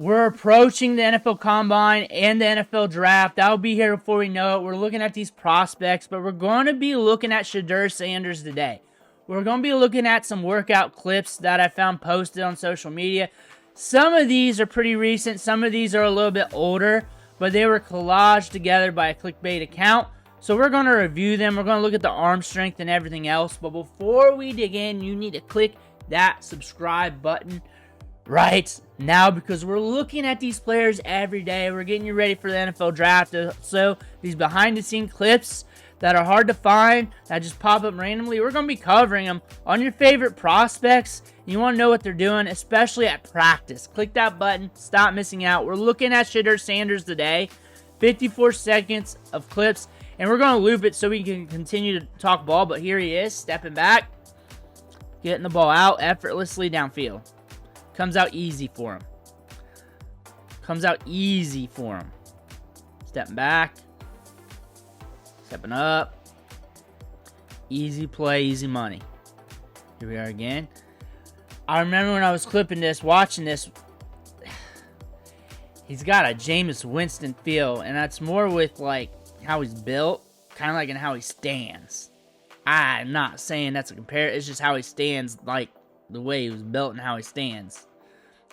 We're approaching the NFL Combine and the NFL Draft. That'll be here before we know it. We're looking at these prospects, but we're going to be looking at Shedeur Sanders today. We're going to be looking at some workout clips that I found posted on social media. Some of these are pretty recent. Some of these are a little bit older, but they were collaged together by a clickbait account. So we're going to review them. We're going to look at the arm strength and everything else. But before we dig in, you need to click that subscribe button right now, because we're looking at these players every day. We're getting you ready for the NFL Draft. So these behind the scene clips that are hard to find, that just pop up randomly, we're going to be covering them on your favorite prospects. You want to know what they're doing, especially at practice. Click that button. Stop missing out. We're looking at Shedeur Sanders today. 54 seconds of clips, and we're going to loop it so we can continue to talk ball. But here he is, stepping back, getting the ball out effortlessly downfield. Comes out easy for him. Stepping back. Stepping up. Easy play, easy money. Here we are again. I remember when I was clipping this, watching this, he's got a Jameis Winston feel, and that's more with like how he's built, kind of like in how he stands. I'm not saying that's a comparison. It's just how he stands, like the way he was built and how he stands.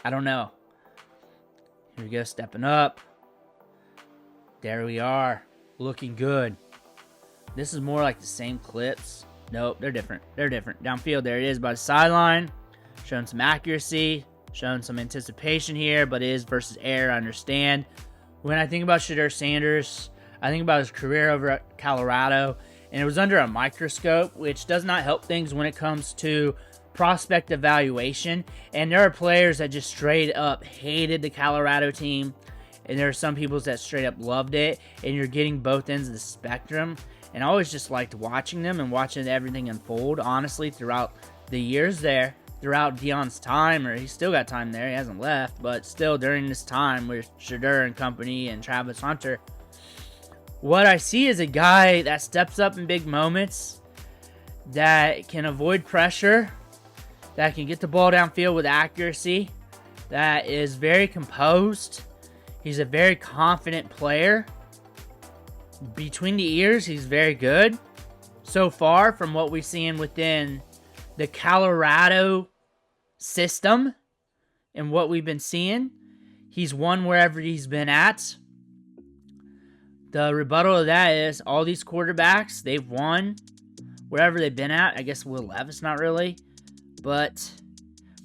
I don't know. Here we go, stepping up. There we are. Looking good. This is more like the same clips. Nope, they're different. Downfield, there it is by the sideline. Showing some accuracy. Showing some anticipation here, but it is versus air, I understand. When I think about Shedeur Sanders, I think about his career over at Colorado, and it was under a microscope, which does not help things when it comes to prospect evaluation. And there are players that just straight up hated the Colorado team, and there are some people that straight up loved it, and you're getting both ends of the spectrum. And I always just liked watching them and watching everything unfold, honestly, throughout the years there, throughout Deion's time, or he's still got time there, he hasn't left, but still during this time with Shedeur and company and Travis Hunter, what I see is a guy that steps up in big moments, that can avoid pressure, that can get the ball downfield with accuracy, that is very composed. He's a very confident player. Between the ears, he's very good. So far, from what we've seen within the Colorado system and what we've been seeing, he's won wherever he's been at. The rebuttal of that is all these quarterbacks, they've won wherever they've been at. I guess Will Levis, not really. But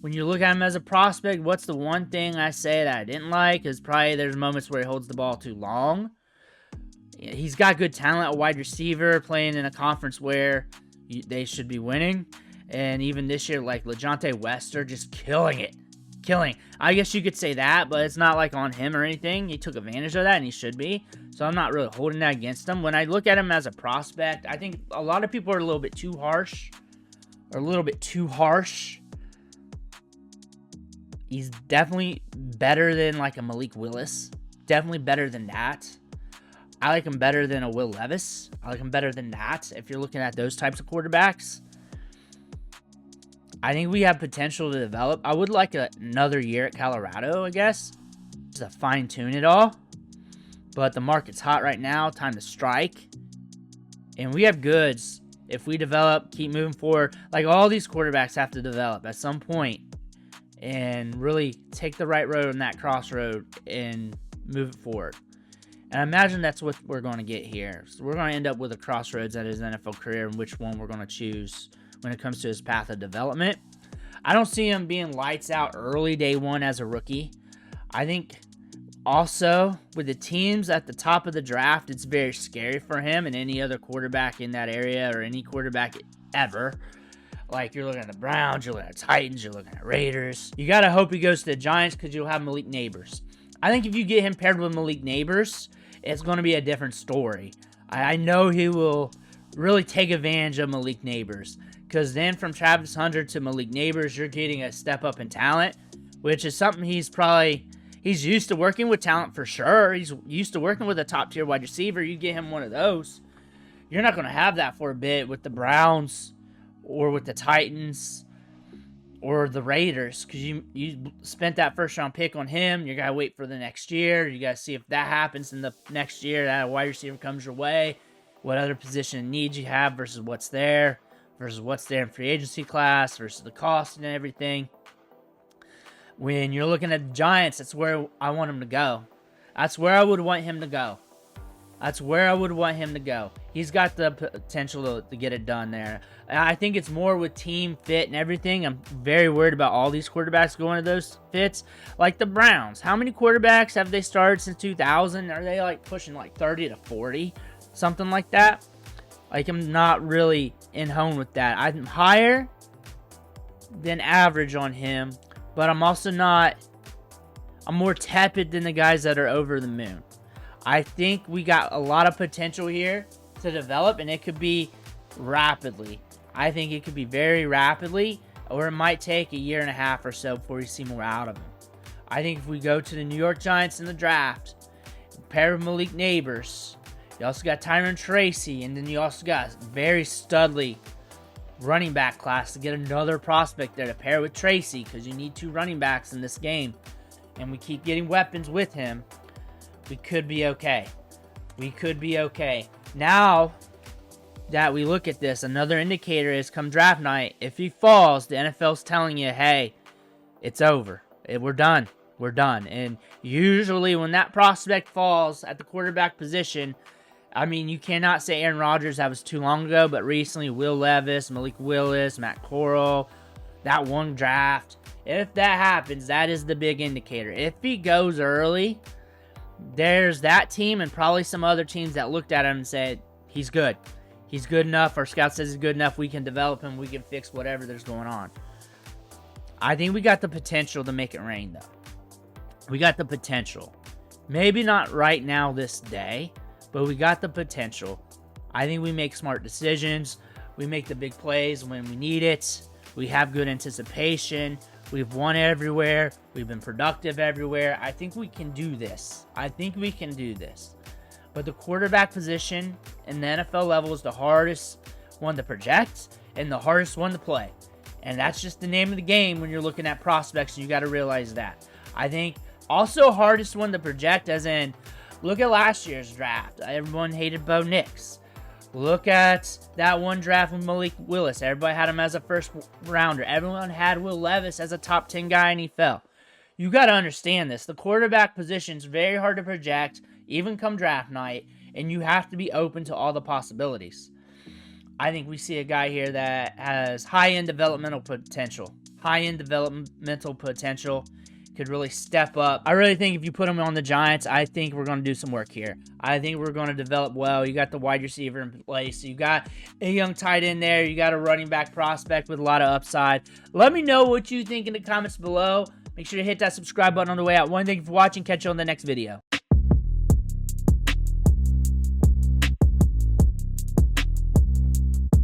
when you look at him as a prospect, what's the one thing I say that I didn't like? Is probably there's moments where he holds the ball too long. He's got good talent, a wide receiver, playing in a conference where they should be winning. And even this year, like LeJontay Wester, just killing it. I guess you could say that, but it's not like on him or anything. He took advantage of that, and he should be. So I'm not really holding that against him. When I look at him as a prospect, I think a lot of people are a little bit too harsh. He's definitely better than like a Malik Willis. Definitely better than that. I like him better than a Will Levis. I like him better than that if you're looking at those types of quarterbacks. I think we have potential to develop. I would like another year at Colorado, I guess, just to fine-tune it all. But the market's hot right now. Time to strike. And we have goods. If we develop, keep moving forward. Like all these quarterbacks have to develop at some point and really take the right road on that crossroad and move it forward. And I imagine that's what we're going to get here. So we're going to end up with a crossroads at his NFL career and which one we're going to choose when it comes to his path of development. I don't see him being lights out early day one as a rookie. I think also with the teams at the top of the draft, it's very scary for him and any other quarterback in that area or any quarterback ever. Like you're looking at the Browns, you're looking at Titans, you're looking at Raiders. You got to hope he goes to the Giants because you'll have Malik Neighbors. I think if you get him paired with Malik Neighbors, it's going to be a different story. I know he will really take advantage of Malik Neighbors. Because then from Travis Hunter to Malik Neighbors, you're getting a step up in talent, which is something he's used to working with talent for sure. He's used to working with a top-tier wide receiver. You get him one of those, you're not going to have that for a bit with the Browns or with the Titans or the Raiders, because you spent that first round pick on him. You gotta wait for the next year. You gotta see if that happens in the next year. That wide receiver comes your way. What other position and needs you have versus what's there in free agency class versus the cost and everything. When you're looking at the Giants, that's where I want him to go. That's where I would want him to go. He's got the potential to get it done there. I think it's more with team fit and everything. I'm very worried about all these quarterbacks going to those fits. Like the Browns. How many quarterbacks have they started since 2000? Are they like pushing like 30 to 40? Something like that? Like, I'm not really in home with that. I'm higher than average on him, but I'm also not... I'm more tepid than the guys that are over the moon. I think we got a lot of potential here to develop, and it could be rapidly. I think it could be very rapidly, or it might take a year and a half or so before we see more out of him. I think if we go to the New York Giants in the draft, pair with Malik Neighbors, you also got Tyron Tracy, and then you also got very studly running back class to get another prospect there to pair with Tracy, because you need 2 running backs in this game, and we keep getting weapons with him. We could be okay. Now that we look at this, another indicator is come draft night, if he falls, the NFL's telling you, hey, it's over. We're done. And usually when that prospect falls at the quarterback position, I mean, you cannot say Aaron Rodgers, that was too long ago, but recently Will Levis, Malik Willis, Matt Corral, that one draft. If that happens, that is the big indicator. If he goes early, there's that team and probably some other teams that looked at him and said, he's good. He's good enough. Our scout says he's good enough. We can develop him. We can fix whatever there's going on. I think we got the potential to make it rain, though. We got the potential. Maybe not right now this day, but we got the potential. I think we make smart decisions. We make the big plays when we need it. We have good anticipation. We've won everywhere. We've been productive everywhere. I think we can do this. But the quarterback position in the NFL level is the hardest one to project and the hardest one to play. And that's just the name of the game when you're looking at prospects. You got to realize that. I think also hardest one to project, as in, look at last year's draft. Everyone hated Bo Nix. Look at that one draft with Malik Willis. Everybody had him as a first rounder. Everyone had Will Levis as a top 10 guy, and he fell. You got to understand this. The quarterback position is very hard to project, even come draft night, and you have to be open to all the possibilities. I think we see a guy here that has high-end developmental potential. Could really step up. I really think if you put him on the Giants, I think we're going to do some work here. I think we're going to develop well. You got the wide receiver in place. You got a young tight end there. You got a running back prospect with a lot of upside. Let me know what you think in the comments below. Make sure to hit that subscribe button on the way out. Thank you for watching. Catch you on the next video.